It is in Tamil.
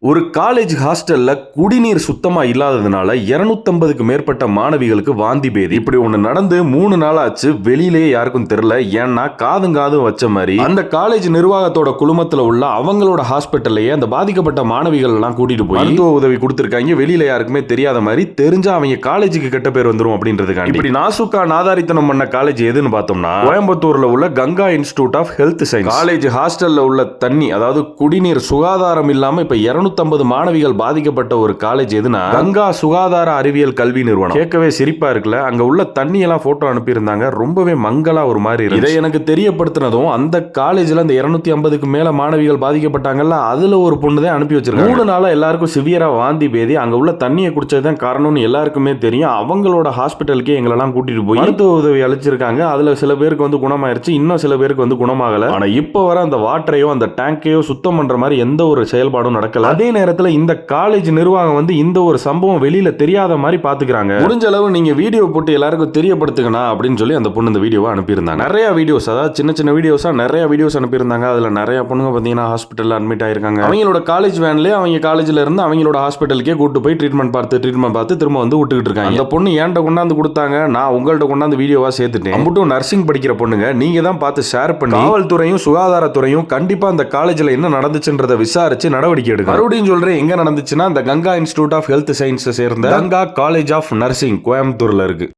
ஒரு காலேஜ் ஹாஸ்டல்ல குடிநீர் சுத்தமா இல்லாததுனால 250க்கு மேற்பட்ட மாணவிகளுக்கு வாந்தி பேதி இப்படி ஒண்ணு நடந்து 3 நாள் ஆச்சு. வெளியிலேயே யாருக்கும் தெரியல. ஏன்னா காதும் வச்ச மாதிரி அந்த காலேஜ் நிர்வாகத்தோட குழுமத்துல உள்ள அவங்களோட ஹாஸ்பிட்டல்லையே அந்த பாதிக்கப்பட்ட மாணவிகள் எல்லாம் கூட்டிட்டு போய் மருத்துவ உதவி கொடுத்திருக்காங்க. வெளியில யாருக்குமே தெரியாத மாதிரி தெரிஞ்சா அவங்க காலேஜுக்கு கெட்ட பேர் வந்துரும் அப்படின்றதுக்காண்டி இப்படி நாசுக்கா நாதாரித்தனம் பண்ண காலேஜ் எதுன்னு பார்த்தோம்னா கோயம்புத்தூர்ல உள்ள Ganga institute of health science college. ஹாஸ்டல்ல உள்ள தண்ணி அதாவது குடிநீர் சுகாதாரம் இல்லாம இப்ப 250 மாணவிகள் பாதிக்கப்பட்ட ஒரு காலேஜ் எதுனா கங்கா சுகாதார அறிவியல் கல்வி நிறுவனம். கேட்கவே சிரிப்பா இருக்குல்ல. அங்க உள்ள தண்ணி எல்லாம் போட்டோ அனுப்பியிருந்தாங்க. ரொம்பவே மங்களா ஒரு மாதிரி இருக்கு. இதை எனக்கு தெரியப்படுத்தினதும் அந்த காலேஜ்ல அந்த 250க்கு மேல மாணவிகள் பாதிக்கப்பட்டாங்கல்ல, அதுல ஒரு பொண்ணு தான் அனுப்பி வச்சிருக்காங்க. 3 நாளா எல்லாருக்கும் சிவியரா வாந்தி பேதி. அங்க உள்ள தண்ணியை குடிச்சதுதான் காரணம்னு எல்லாருக்குமே தெரியும். அவங்களோட ஹாஸ்பிட்டலுக்கே எங்களெல்லாம் கூட்டிட்டு போய் மருத்துவ உதவி அளிச்சிருக்காங்க. அதுல சில பேருக்கு வந்து குணமாயிருச்சு, இன்னும் சில பேருக்கு வந்து குணமாகல. ஆனா இப்ப வர அந்த வாட்டரையோ அந்த டேங்கையோ சுத்தம் பண்ற மாதிரி எந்த ஒரு செயல்பாடும் நடக்கல. அதே நேரத்தில் இந்த காலேஜ் நிர்வாகம் வந்து இந்த ஒரு சம்பவம் வெளியில தெரியாத மாதிரி பாத்துக்கிறாங்க. முடிஞ்ச அளவு நீங்க வீடியோ போட்டு எல்லாருக்கும் தெரியப்படுத்துக்கணும் அப்படின்னு சொல்லி அந்த பொண்ணு இந்த வீடியோவை அனுப்பியிருந்தாங்க. நிறைய வீடியோஸ், அதாவது சின்ன சின்ன வீடியோஸா நிறைய வீடியோஸ் அனுப்பியிருந்தாங்க. அதுல நிறைய பொண்ணுங்க பாத்தீங்கன்னா ஹாஸ்பிட்டல்ல அட்மிட் ஆயிருக்காங்க. அவங்களோட காலேஜ் வேன்லயே அவங்க காலேஜ்ல இருந்து அவங்களோட ஹாஸ்பிட்டலுக்கே கூட்டு போய் ட்ரீட்மெண்ட் பார்த்து திரும்ப வந்து விட்டுக்கிட்டு இருக்காங்க. அந்த பொண்ணு ஏன்ட்ட கொண்டாந்து கொடுத்தாங்க, நான் உங்கள்ட்ட கொண்டாந்து வீடியோவா சேர்த்துட்டேன். மட்டும் நர்சிங் படிக்கிற பொண்ணுங்க நீங்க தான் பார்த்து ஷேர் பண்ணி காவல்துறையும் சுகாதாரத்துறையும் கண்டிப்பா அந்த காலேஜ்ல என்ன நடந்துச்சுன்றதை விசாரிச்சு நடவடிக்கை எடுக்க. மறுபடியும் சொல்றேன், எங்க நடந்துச்சுன்னா இந்த Ganga institute of health science சேர்ந்த கங்கா காலேஜ் ஆஃப் நர்சிங் கோயம்புத்தூர்ல இருக்கு.